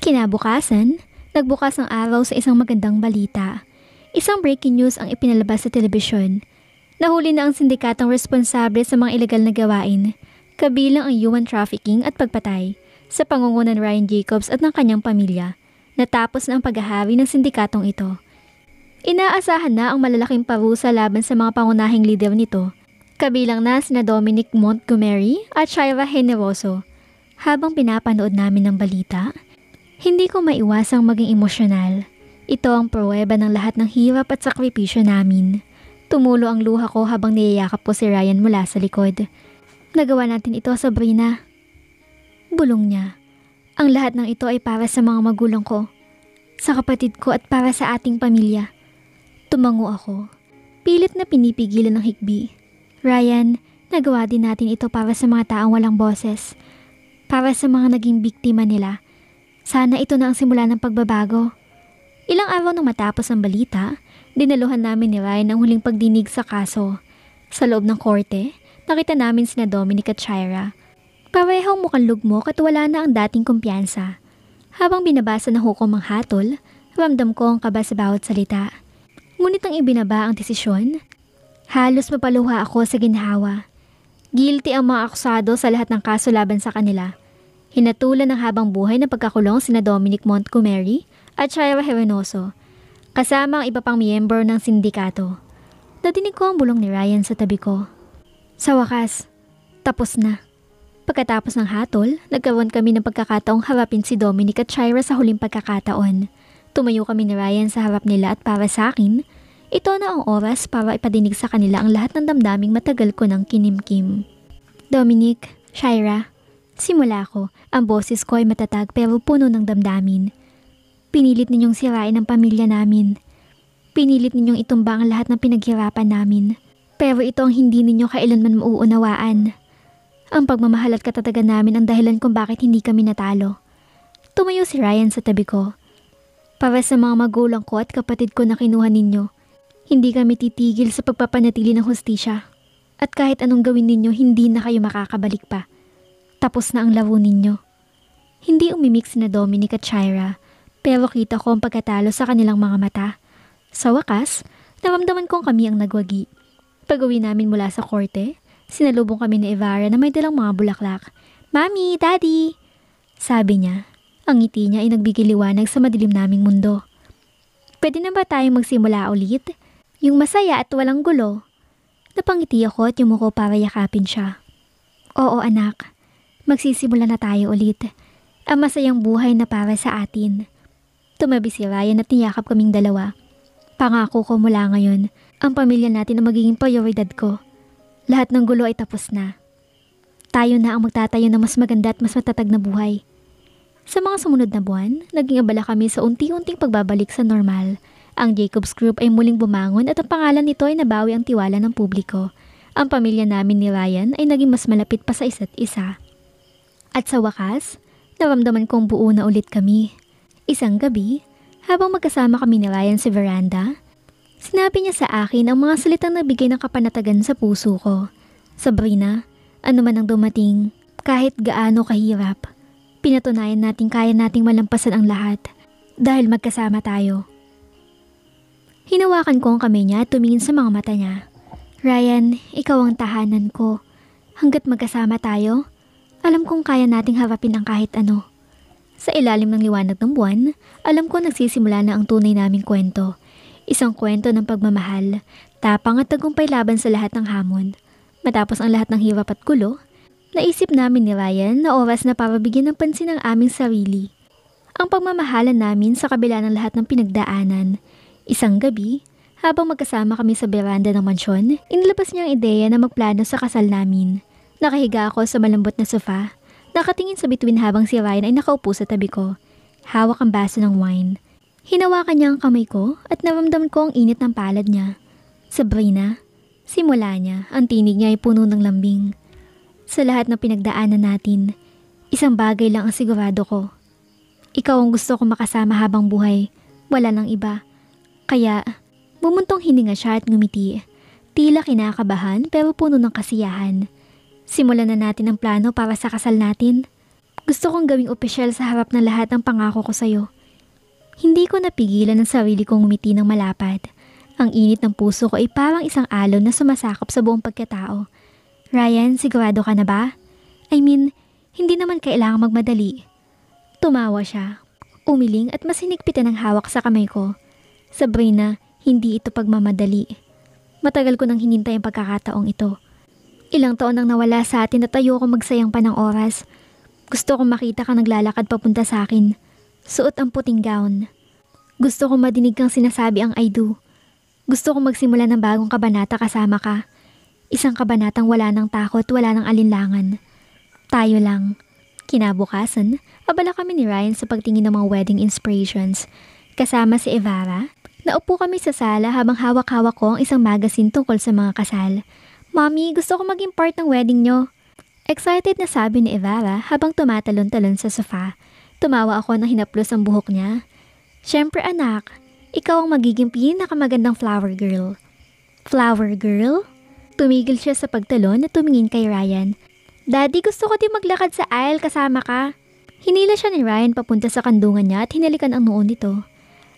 Kinabukasan, nagbukas ang araw sa isang magandang balita. Isang breaking news ang ipinalabas sa telebisyon. Nahuli na ang sindikatong responsable sa mga ilegal na gawain, kabilang ang human trafficking at pagpatay, sa pangungunan Ryan Jacobs at ng kanyang pamilya, natapos na ang paghahari ng sindikatong ito. Inaasahan na ang malalaking parusa laban sa mga pangunahing lider nito, kabilang na sina Dominic Montgomery at Shira Generoso. Habang pinapanood namin ng balita, hindi ko maiwasang maging emosyonal. Ito ang pruweba ng lahat ng hirap at sakripisyo namin. Tumulo ang luha ko habang niyayakap ko si Ryan mula sa likod. Nagawa natin ito, Sabrina. Bulong niya. Ang lahat ng ito ay para sa mga magulang ko, sa kapatid ko at para sa ating pamilya. Tumango ako. Pilit na pinipigilan ng hikbi. Ryan, nagawa din natin ito para sa mga taong walang boses. Para sa mga naging biktima nila. Sana ito na ang simula ng pagbabago. Ilang araw nang matapos ang balita, dinaluhan namin ni Ryan ang huling pagdinig sa kaso. Sa loob ng korte, nakita namin sina Dominic at Shira. Parehong mukhang lugmok at wala na ang dating kumpiyansa. Habang binabasa ng hukom ang hatol, ramdam ko ang kaba sa bawat salita. Ngunit ang ibinaba ang desisyon, halos mapaluha ako sa ginhawa. Guilty ang mga akusado sa lahat ng kaso laban sa kanila. Hinatulan ng habang buhay na pagkakulong sina Dominic Montgomery at Shira Generoso, kasama ang iba pang miyembro ng sindikato. Nadinig ko ang bulong ni Ryan sa tabi ko. Sa wakas, tapos na. Pagkatapos ng hatol, nagkaroon kami ng pagkakataong harapin si Dominic at Shira sa huling pagkakataon. Tumayo kami ni Ryan sa harap nila at para sa akin, ito na ang oras para ipadinig sa kanila ang lahat ng damdaming matagal ko ng kinimkim. Dominic, Shira, simula ko, ang boses ko ay matatag pero puno ng damdamin. Pinilit ninyong sirain ang pamilya namin. Pinilit ninyong itumba ang lahat ng pinaghirapan namin. Pero ito ang hindi ninyo kailanman mauunawaan. Ang pagmamahal at katatagan namin ang dahilan kung bakit hindi kami natalo. Tumayo si Ryan sa tabi ko. Para sa mga magulang ko at kapatid ko na kinuha ninyo, hindi kami titigil sa pagpapanatili ng hustisya. At kahit anong gawin ninyo, hindi na kayo makakabalik pa. Tapos na ang laro ninyo. Hindi umimik sina Dominic at Shira, pero kita ko ang pagkatalo sa kanilang mga mata. Sa wakas, naramdaman kong kami ang nagwagi. Pag-uwi namin mula sa korte, sinalubong kami ni Evara na may dalang mga bulaklak. Mami, Daddy! Sabi niya. Ang ngiti niya ay nagbigay liwanag sa madilim naming mundo. Pwede na ba tayong magsimula ulit? Yung masaya at walang gulo. Napangiti ako at yumuko para yakapin siya. Oo anak, magsisimula na tayo ulit. Ang masayang buhay na para sa atin. Tumabi si Ryan at niyakap kaming dalawa. Pangako ko mula ngayon, ang pamilya natin ang magiging prioridad ko. Lahat ng gulo ay tapos na. Tayo na ang magtatayo ng mas maganda at mas matatag na buhay. Sa mga sumunod na buwan, naging abala kami sa unti-unting pagbabalik sa normal. Ang Jacobs Group ay muling bumangon at ang pangalan nito ay nabawi ang tiwala ng publiko. Ang pamilya namin ni Ryan ay naging mas malapit pa sa isa't isa. At sa wakas, naramdaman kong buo na ulit kami. Isang gabi, habang magkasama kami ni Ryan sa veranda, sinabi niya sa akin ang mga salitang nagbigay ng kapanatagan sa puso ko. Sabrina, ano man ang dumating, kahit gaano kahirap, pinatunayan natin kaya nating malampasan ang lahat dahil magkasama tayo. Hinawakan ko ang kamay niya at tumingin sa mga mata niya. Ryan, ikaw ang tahanan ko. Hanggat magkasama tayo, alam kong kaya nating harapin ang kahit ano. Sa ilalim ng liwanag ng buwan, alam ko nagsisimula na ang tunay naming kwento. Isang kwento ng pagmamahal, tapang at tagumpay laban sa lahat ng hamon. Matapos ang lahat ng hirap at gulo, naisip namin ni Ryan na oras na para bigyan ng pansin ang aming sarili. Ang pagmamahalan namin sa kabila ng lahat ng pinagdaanan. Isang gabi, habang magkasama kami sa beranda ng mansyon, inilabas niya ang ideya na magplano sa kasal namin. Nakahiga ako sa malambot na sofa, nakatingin sa bituin habang si Ryan ay nakaupo sa tabi ko. Hawak ang baso ng wine. Hinawakan niya ang kamay ko at naramdaman ko ang init ng palad niya. Sabrina, simula niya, ang tinig niya ay puno ng lambing. Sa lahat ng pinagdaanan natin, isang bagay lang ang sigurado ko. Ikaw ang gusto ko makasama habang buhay, wala nang iba. Kaya, bumuntong hininga siya at ngumiti. Tila kinakabahan pero puno ng kasiyahan. Simulan na natin ang plano para sa kasal natin. Gusto kong gawing opisyal sa harap ng lahat ang pangako ko sa'yo. Hindi ko napigilan ang sarili kong ngumiti ng malapad. Ang init ng puso ko ay parang isang alon na sumasakop sa buong pagkatao. Ryan, sigurado ka na ba? I mean, hindi naman kailangang magmadali. Tumawa siya. Umiling at mas hinigpitan ang hawak sa kamay ko. Sabrina, hindi ito pagmamadali. Matagal ko nang hinintay ang pagkakataong ito. Ilang taon nang nawala sa atin at ayoko magsayang pa ng oras. Gusto kong makita kang naglalakad papunta sa akin. Suot ang puting gown. Gusto kong madinig kang sinasabi ang I do. Gusto kong magsimula ng bagong kabanata kasama ka. Isang kabanatang wala ng takot, wala ng alinlangan. Tayo lang. Kinabukasan, abala kami ni Ryan sa pagtingin ng mga wedding inspirations. Kasama si Evara. Naupo kami sa sala habang hawak-hawak ko ang isang magazine tungkol sa mga kasal. Mommy, gusto ko maging part ng wedding nyo. Excited na sabi ni Evara habang tumatalon-talon sa sofa. Tumawa ako nang hinaplos ang buhok niya. Siyempre anak, ikaw ang magiging pinakamagandang flower girl. Flower girl? Tumigil siya sa pagtalon at tumingin kay Ryan. Daddy, gusto ko din maglakad sa aisle kasama ka. Hinila siya ni Ryan papunta sa kandungan niya at hinalikan ang noon nito.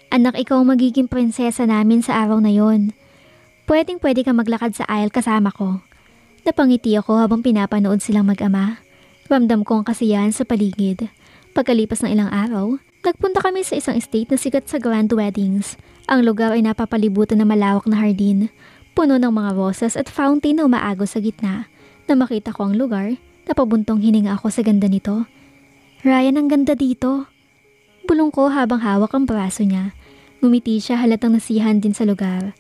Anak, ikaw ang magiging prinsesa namin sa araw na yon. Pwedeng-pwede ka maglakad sa aisle kasama ko. Napangiti ako habang pinapanood silang mag-ama. Ramdam ko ang kasiyahan sa paligid. Pagkalipas ng ilang araw, nagpunta kami sa isang estate na sikat sa grand weddings. Ang lugar ay napapalibutan ng malawak na hardin, puno ng mga rosas at fountain na umaagos sa gitna. Na makita ko ang lugar, napabuntong hininga ako sa ganda nito. Ryan, ang ganda dito. Bulong ko habang hawak ang braso niya. Ngumiti siya halatang nasiyahan din sa lugar.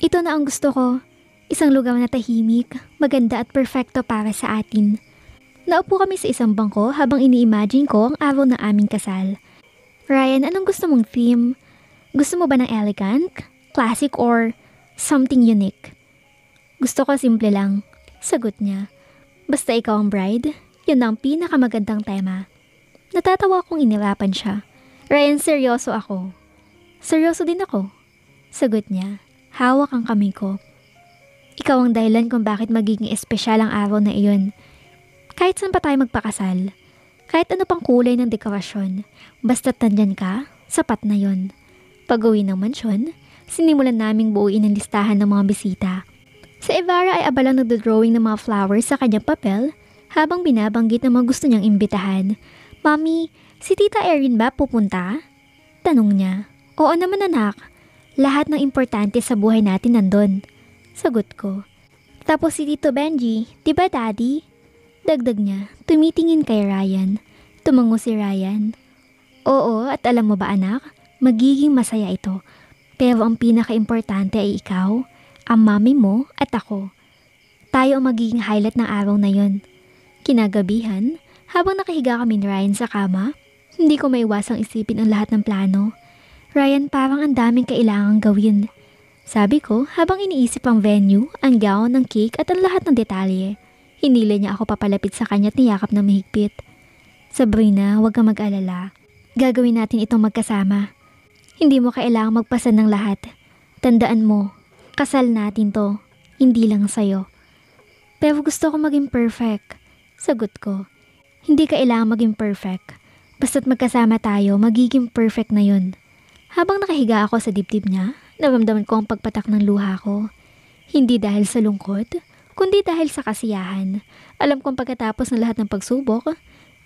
Ito na ang gusto ko. Isang lugar na tahimik, maganda at perfecto para sa atin. Naupo kami sa isang bangko habang ini-imagine ko ang araw ng aming kasal. Ryan, anong gusto mong theme? Gusto mo ba ng elegant, classic or something unique? Gusto ko simple lang, sagot niya. Basta ikaw ang bride, yun ang pinakamagandang tema. Natatawa akong inirapan siya. Ryan, seryoso ako. Seryoso din ako, sagot niya. Hawak ang kamay ko. Ikaw ang dahilan kung bakit magiging espesyal ang araw na iyon. Kahit saan pa tayo magpakasal, kahit ano pang kulay ng dekorasyon, basta't nandyan ka, sapat na yon. Pag-uwi ng mansyon, sinimulan naming buuin ang listahan ng mga bisita. Si Evara ay abalang nagdodrawing ng mga flowers sa kanyang papel habang binabanggit ng mga gusto niyang imbitahan. Mami, si Tita Erin ba pupunta? Tanong niya. Oo naman anak, lahat ng importante sa buhay natin nandun. Sagot ko. Tapos si Tito Benji, di ba Daddy? Dagdag niya, tumitingin kay Ryan. Tumango si Ryan. Oo, at alam mo ba anak, magiging masaya ito. Pero ang pinaka-importante ay ikaw, ang mami mo at ako. Tayo ang magiging highlight ng araw na yon. Kinagabihan, habang nakahiga kami ni Ryan sa kama, hindi ko maiwasang isipin ang lahat ng plano. Ryan, parang ang daming kailangang gawin. Sabi ko habang iniisip ang venue, ang gown, ang cake at ang lahat ng detalye. Hinila niya ako papalapit sa kanya at niyakap na mahigpit. Sabrina, huwag kang mag-alala. Gagawin natin itong magkasama. Hindi mo kailangang magpasan ng lahat. Tandaan mo, kasal natin to, hindi lang sa'yo. Pero gusto ko maging perfect. Sagot ko, hindi kailangang maging perfect. Basta't magkasama tayo, magiging perfect na yun. Habang nakahiga ako sa dibdib niya, naramdaman ko ang pagpatak ng luha ko. Hindi dahil sa lungkot, kundi dahil sa kasiyahan. Alam kong pagkatapos ng lahat ng pagsubok,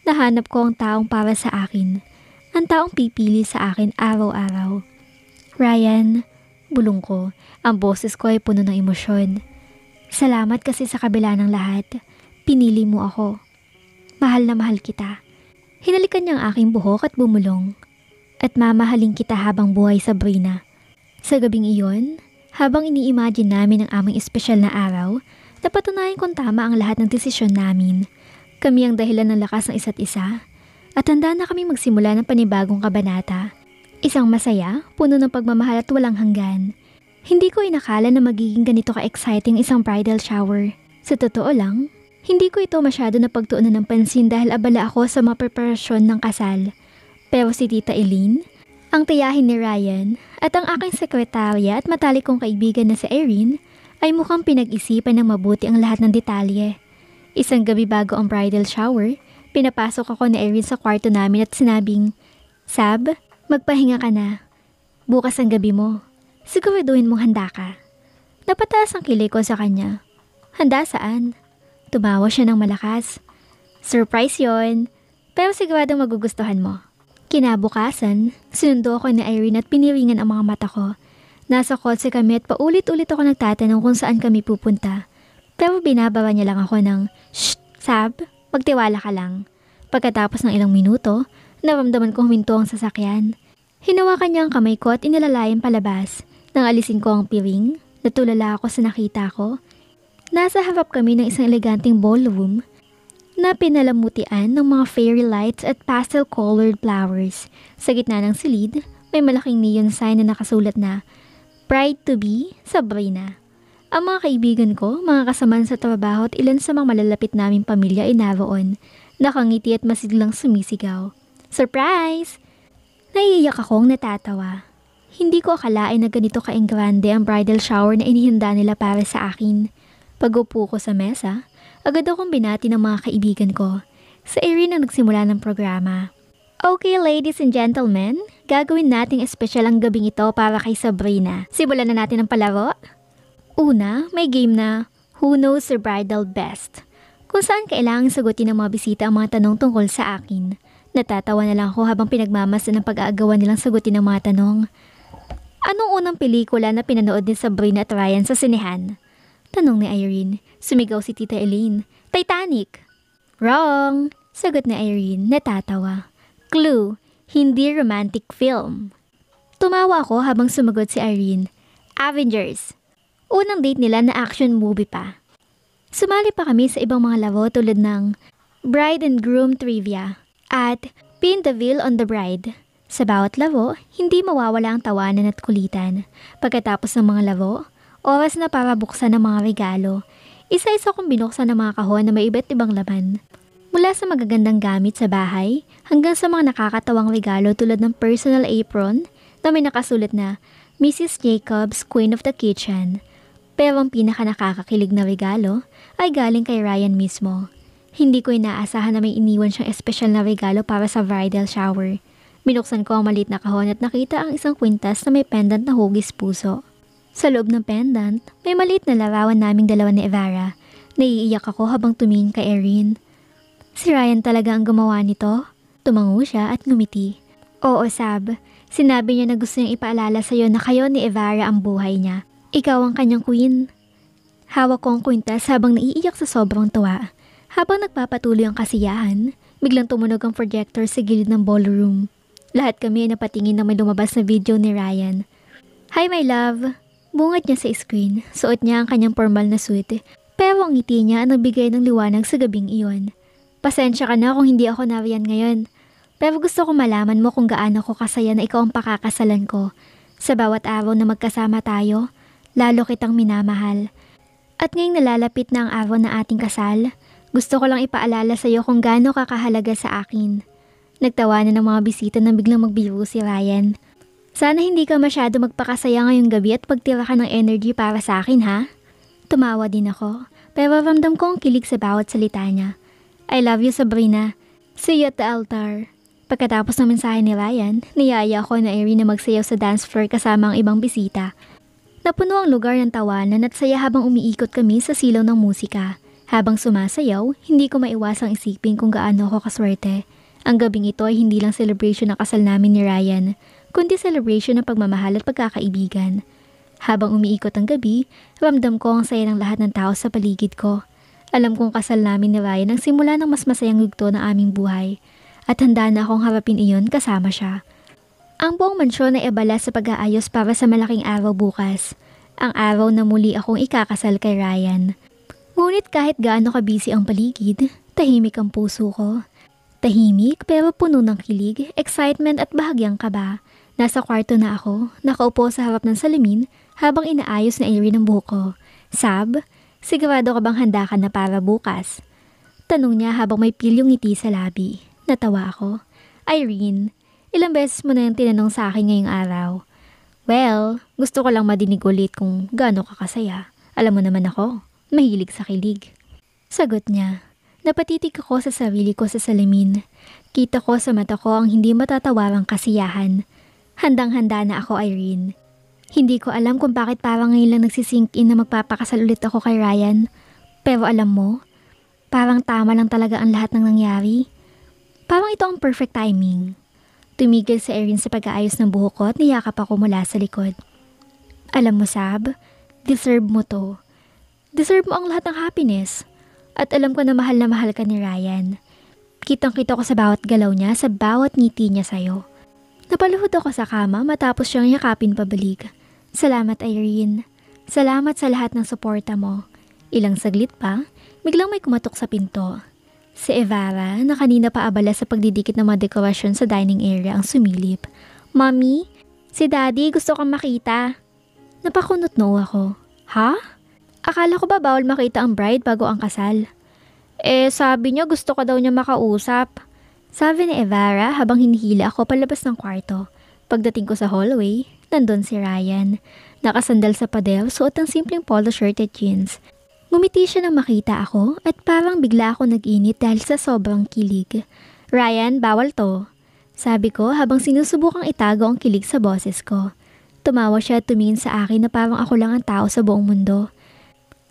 nahanap ko ang taong para sa akin. Ang taong pipili sa akin araw-araw. Ryan, bulong ko, ang boses ko ay puno ng emosyon. Salamat kasi sa kabila ng lahat, pinili mo ako. Mahal na mahal kita. Hinalikan niya ang aking buhok at bumulong. At mamahalin kita habang buhay, Sabrina. Sa gabing iyon, habang ini-imagine namin ang aming espesyal na araw, napatunayan kong tama ang lahat ng desisyon namin. Kami ang dahilan ng lakas ng isa't isa. At handa na kami magsimula ng panibagong kabanata. Isang masaya, puno ng pagmamahal at walang hanggan. Hindi ko inakala na magiging ganito ka-exciting isang bridal shower. Sa totoo lang, hindi ko ito masyado napagtuunan ng pansin dahil abala ako sa mga preparasyon ng kasal. Pero si Tita Eileen, ang tiyahin ni Ryan, at ang aking sekretarya at matalik kong kaibigan na si Erin, ay mukhang pinag-isipan ng mabuti ang lahat ng detalye. Isang gabi bago ang bridal shower, Pinapasok ako ni Irene sa kwarto namin at sinabing, Sab, magpahinga ka na. Bukas ang gabi mo. Siguraduhin mong handa ka. Napataas ang kilay ko sa kanya. Handa saan? Tumawa siya ng malakas. Surprise yon, pero siguradong magugustuhan mo. Kinabukasan, sinundo ako ni Irene at piniringan ang mga mata ko. Nasa kotse kami at paulit-ulit ako nagtatanong kung saan kami pupunta. Pero binababa niya lang ako ng, Shh, Sab, magtiwala ka lang. Pagkatapos ng ilang minuto, naramdaman ko huminto ang sasakyan. Hinawakan niya ang kamay ko at inilalayan palabas. Nang alisin ko ang piring, natulala ako sa nakita ko. Nasa harap kami ng isang eleganteng ballroom na pinalamutian ng mga fairy lights at pastel-colored flowers. Sa gitna ng silid, may malaking neon sign na nakasulat na Bride to be, Sabrina. Ang mga kaibigan ko, mga kasamahan sa trabaho at ilan sa mga malalapit naming pamilya ay naroon. Nakangiti at masiglang sumisigaw. Surprise! Naiiyak akong natatawa. Hindi ko akalain na ganito kaenggrande ang bridal shower na inihanda nila para sa akin. Pag-upo ko sa mesa, agad akong binati ng mga kaibigan ko. Sa Irene ang nagsimula ng programa. Okay, ladies and gentlemen, gagawin nating espesyal ang gabing ito para kay Sabrina. Simulan na natin ang palaro. Una, may game na Who Knows Your Bridal Best? Kung saan kailangang sagutin ng mga bisita ang mga tanong tungkol sa akin. Natatawa na lang ako habang pinagmamasdan ang pag-aagawan nilang sagutin ng mga tanong. Anong unang pelikula na pinanood ni Sabrina at Ryan sa sinehan? Tanong ni Irene. Sumigaw si Tita Elaine. Titanic! Wrong! Sagot ni Irene, natatawa. Clue, hindi romantic film. Tumawa ako habang sumagot si Irene. Avengers. Unang date nila na action movie pa. Sumali pa kami sa ibang mga laro tulad ng Bride and Groom Trivia at Pin the Veil on the Bride. Sa bawat laro, hindi mawawala ang tawanan at kulitan. Pagkatapos ng mga laro, oras na para buksan ng mga regalo. Isa-isa kong binuksan ng mga kahon na may iba't ibang laman. Mula sa magagandang gamit sa bahay, hanggang sa mga nakakatawang regalo tulad ng personal apron na may nakasulat na Mrs. Jacobs, Queen of the Kitchen. Pero ang pinaka nakakakilig na regalo ay galing kay Ryan mismo. Hindi ko inaasahan na may iniwan siyang espesyal na regalo para sa bridal shower. Binuksan ko ang maliit na kahon at nakita ang isang kwintas na may pendant na hugis puso. Sa loob ng pendant, may maliit na larawan naming dalawa ni Evara. Naiiyak ako habang tumingin kay Erin. Si Ryan talaga ang gumawa nito? Tumango siya at ngumiti. Oo, Sab. Sinabi niya na gusto niyang ipaalala sa iyo na kayo ni Evara ang buhay niya. Ikaw ang kanyang queen. Hawak ko ang kwintas habang naiiyak sa sobrang tuwa. Habang nagpapatuloy ang kasiyahan, biglang tumunog ang projector sa gilid ng ballroom. Lahat kami ay napatingin na may lumabas na video ni Ryan. Hi my love! Bungat niya sa screen. Suot niya ang kanyang formal na suit. Pero ang ngiti niya ang nagbigay ng liwanag sa gabing iyon. Pasensya ka na kung hindi ako nariyan ngayon. Pero gusto ko malaman mo kung gaano ko kasaya na ikaw ang pakakasalan ko. Sa bawat araw na magkasama tayo, lalo kitang minamahal. At ngayong nalalapit na ang araw na ating kasal, gusto ko lang ipaalala sa iyo kung gaano ka kahalaga sa akin. Nagtawanan ng mga bisita nang biglang magbiro si Ryan. Sana hindi ka masyado magpakasaya ngayong gabi at pagtira ka ng energy para sa akin, ha? Tumawa din ako, pero ramdam ko ang kilig sa bawat salita niya. I love you, Sabrina. See you at the altar. Pagkatapos ng mensahe ni Ryan, niyaya ako na Erin na magsayaw sa dance floor kasama ang ibang bisita. Napuno ang lugar ng tawanan at saya habang umiikot kami sa silaw ng musika. Habang sumasayaw, hindi ko maiwasang isipin kung gaano ako kaswerte. Ang gabing ito ay hindi lang celebration ng kasal namin ni Ryan, kundi celebration ng pagmamahal at pagkakaibigan. Habang umiikot ang gabi, ramdam ko ang saya ng lahat ng tao sa paligid ko. Alam kong kasal namin ni Ryan ang simula ng mas masayang yugto ng aming buhay. At handa na akong harapin iyon kasama siya. Ang buong mansyon ay abala sa pag-aayos para sa malaking araw bukas. Ang araw na muli akong ikakasal kay Ryan. Ngunit kahit gaano ka-busy ang paligid, tahimik ang puso ko. Tahimik pero puno ng kilig, excitement at bahagyang kaba. Nasa kwarto na ako, nakaupo sa harap ng salamin habang inaayos na Erin ang buhok ko. Sab, sigurado ka bang handa ka na para bukas? Tanong niya habang may pilyong ngiti sa labi. Natawa ako. Irene, ilang beses mo na yung tinanong sa akin ngayong araw. Well, gusto ko lang madinig ulit kung gaano ka kasaya. Alam mo naman ako, mahilig sa kilig. Sagot niya. Napatitig ako sa sarili ko sa salamin. Kita ko sa mata ko ang hindi matatawarang kasiyahan. Handang-handa na ako, Irene. Hindi ko alam kung bakit parang ngayon lang nagsisink in na magpapakasal ulit ako kay Ryan. Pero alam mo, parang tama lang talaga ang lahat ng nangyari. Parang ito ang perfect timing. Tumigil si Irene sa pag-aayos ng buhok ko at niyakap ako mula sa likod. Alam mo, Sab, deserve mo to. Deserve mo ang lahat ng happiness. At alam ko na mahal ka ni Ryan. Kitang-kita ko sa bawat galaw niya, sa bawat ngiti niya sa'yo. Napaluhod ako sa kama matapos siyang yakapin pabalik. Salamat, Irene. Salamat sa lahat ng suporta mo. Ilang saglit pa, biglang may kumatok sa pinto. Si Evara, na kanina pa abala sa pagdidikit ng mga dekorasyon sa dining area, ang sumilip. Mommy, si Daddy gusto kang makita. Napakunot-no ako. Ha? Akala ko ba bawal makita ang bride bago ang kasal? Sabi niya gusto ko daw niya makausap. Sabi ni Evara habang hinihila ako palabas ng kwarto. Pagdating ko sa hallway, nandun si Ryan. Nakasandal sa pader, suot ang simpleng polo shirt at jeans. Ngumiti siya nang makita ako at parang bigla ako nag-init dahil sa sobrang kilig. Ryan, bawal to. Sabi ko habang sinusubukang itago ang kilig sa boses ko. Tumawa siya at tumingin sa akin na parang ako lang ang tao sa buong mundo.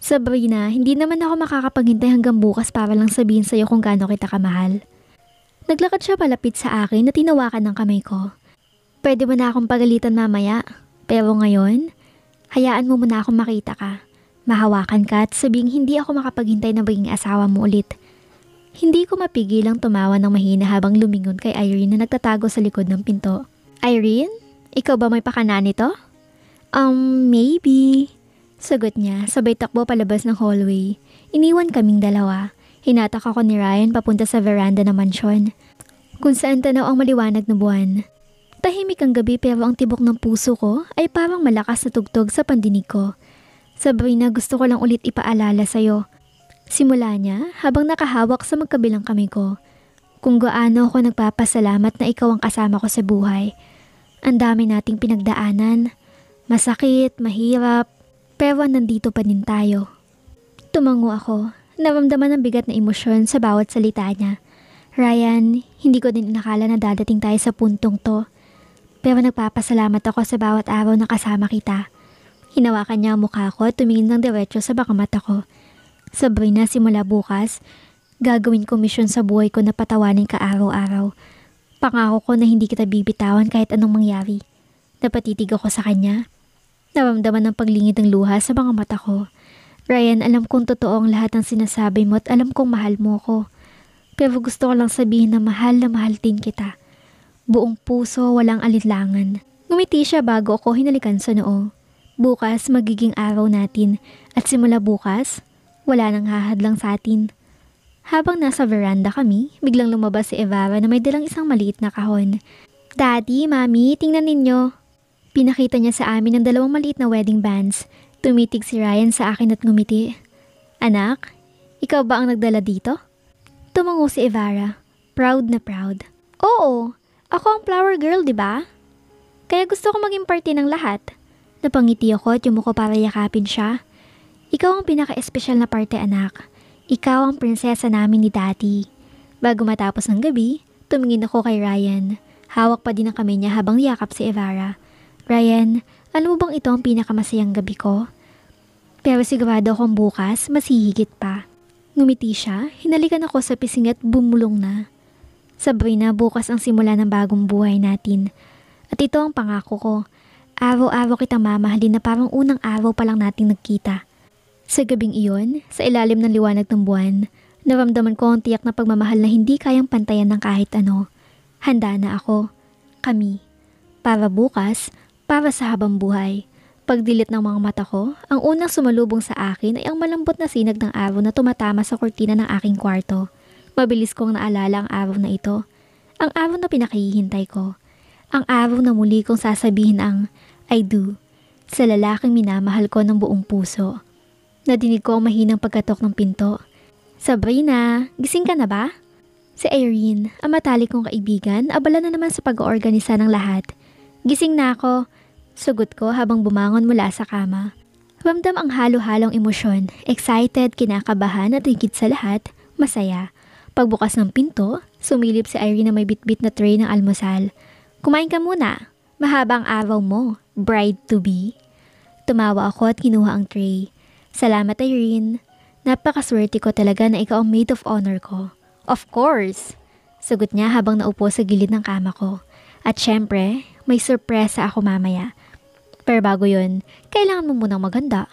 Sabrina, hindi naman ako makakapaghintay hanggang bukas para lang sabihin sa'yo kung gaano kita kamahal. Naglakad siya palapit sa akin na tinawakan ng kamay ko. Pwede mo na akong pagalitan mamaya, pero ngayon, hayaan mo muna akong makita ka. Mahawakan ka at sabing hindi ako makapaghintay na maging asawa mo ulit. Hindi ko mapigilang tumawa ng mahina habang lumingon kay Irene na nagtatago sa likod ng pinto. Irene, ikaw ba may pakana nito? Maybe. Sagot niya, sabay takbo palabas ng hallway. Iniwan kaming dalawa. Hinatak ako ni Ryan papunta sa veranda ng mansyon, kung saan tanaw ang maliwanag na buwan. Tahimik ang gabi pero ang tibok ng puso ko ay parang malakas na tugtog sa pandinig ko. Sabrina, gusto ko lang ulit ipaalala sa'yo. Simula niya habang nakahawak sa magkabilang kamay ko. Kung gaano ako nagpapasalamat na ikaw ang kasama ko sa buhay. Ang dami nating pinagdaanan. Masakit, mahirap. Pero nandito pa din tayo. Tumango ako. Naramdaman ang bigat na emosyon sa bawat salita niya. Ryan, hindi ko din inakala na dadating tayo sa puntong to. Pero nagpapasalamat ako sa bawat araw na kasama kita. Hinawakan niya ang mukha ko at tumingin ng diretso sa baka mata ko. Sabrina, simula bukas, gagawin ko misyon sa buhay ko na patawanin ka araw-araw. Pangako ko na hindi kita bibitawan kahit anong mangyari. Napatitig ako sa kanya. Naramdaman ng paglingid ng luha sa mga mata ko. Ryan, alam kong totoo ang lahat ng sinasabi mo at alam kong mahal mo ko. Pero gusto ko lang sabihin na mahal din kita. Buong puso, walang alinlangan. Ngumiti siya bago ako hinalikan sa noo. Bukas magiging araw natin at simula bukas, wala nang hahadlang sa atin. Habang nasa veranda kami, biglang lumabas si Evara na may dalang isang maliit na kahon. Daddy, Mami, tingnan ninyo. Pinakita niya sa amin ang dalawang maliit na wedding bands. Tumitig si Ryan sa akin at ngumiti. Anak, ikaw ba ang nagdala dito? Tumango si Evara, proud na proud. Oo, ako ang flower girl, di ba? Kaya gusto ko maging parte ng lahat. Napangiti ako at yumuko para yakapin siya. Ikaw ang pinaka-espesyal na parte, anak. Ikaw ang prinsesa namin ni Daddy. Bago matapos ng gabi, tumingin ako kay Ryan. Hawak pa din ang kamay niya habang yakap si Evara. Ryan, alam mo bang ito ang pinakamasayang gabi ko? Pero sigurado akong bukas, mas hihigit pa. Ngumiti siya, hinalikan ako sa pising at bumulong na. Sabrina, bukas ang simula ng bagong buhay natin. At ito ang pangako ko. Araw-araw kitang mamahalin na parang unang araw pa lang nating nagkita. Sa gabing iyon, sa ilalim ng liwanag ng buwan, naramdaman ko ang tiyak na pagmamahal na hindi kayang pantayan ng kahit ano. Handa na ako. Kami. Para bukas, para sa habang buhay. Pagdilit ng mga mata ko, ang unang sumalubong sa akin ay ang malambot na sinag ng araw na tumatama sa kurtina ng aking kwarto. Mabilis kong naalala ang araw na ito. Ang araw na pinakahihintay ko. Ang araw na muli kong sasabihin ang I do sa lalaking minamahal ko ng buong puso. Nadinig ko ang mahinang pagkatok ng pinto. Sabrina, gising ka na ba? Si Irene, ang matalik kong kaibigan, abala na naman sa pag-oorganisa ng lahat. Gising na ako. Sugot ko habang bumangon mula sa kama. Ramdam ang halo-halong emosyon, excited, kinakabahan at higit sa lahat, Masaya. Pagbukas ng pinto, sumilip si Irene na may bitbit na tray ng almusal. Kumain ka muna. Mahaba ang araw mo, bride-to-be. Tumawa ako at kinuha ang tray. Salamat, Irene. Napakaswerte ko talaga na ikaw ang maid of honor ko. Of course! Sagot niya habang naupo sa gilid ng kama ko. At syempre, may sorpresa ako mamaya. Pero bago yun, kailangan mo munang maganda.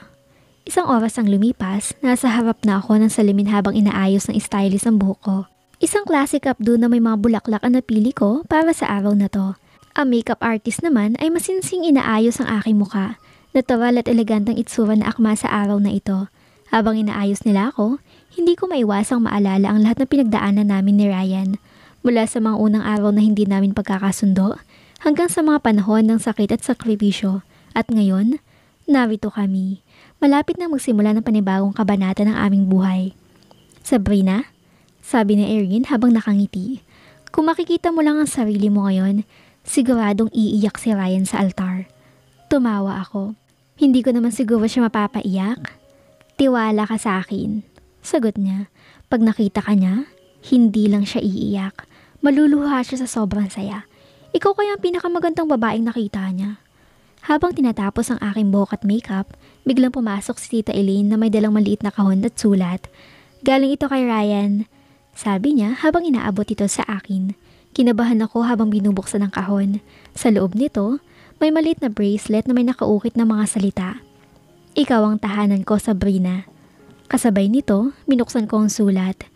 Isang oras ang lumipas, nasa harap na ako ng salamin habang inaayos ng stylist ang buhok ko. Isang classic updo na may mga bulaklak ang napili ko para sa araw na to. Ang makeup artist naman ay masinsing inaayos ang aking muka. Natural at elegantang itsura na akma sa araw na ito. Habang inaayos nila ako, hindi ko maiwasang maalala ang lahat ng pinagdaanan namin ni Ryan. Mula sa mga unang araw na hindi namin pagkakasundo, hanggang sa mga panahon ng sakit at sakripisyo. At ngayon, narito kami. Malapit na magsimula ng panibagong kabanata ng aming buhay. Sabrina, sabi ni Erin habang nakangiti. Kung makikita mo lang ang sarili mo ngayon, siguradong iiyak si Ryan sa altar. Tumawa ako. Hindi ko naman siguro siya mapapaiyak. Tiwala ka sa akin. Sagot niya. Pag nakita ka niya, hindi lang siya iiyak. Maluluha siya sa sobrang saya. Ikaw kaya ang pinakamagandang babaeng nakita niya. Habang tinatapos ang aking buhok at makeup, biglang pumasok si Tita Elaine na may dalang maliit na kahon at sulat. Galing ito kay Ryan. Sabi niya habang inaabot ito sa akin. Kinabahan ako habang binubuksan ang kahon. Sa loob nito, may maliit na bracelet na may nakaukit na mga salita. Ikaw ang tahanan ko, Sabrina. Kasabay nito, binuksan ko ang sulat.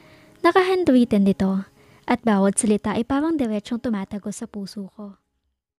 Naka-handwritten dito, at bawat salita ay parang diretsong tumatagos sa puso ko.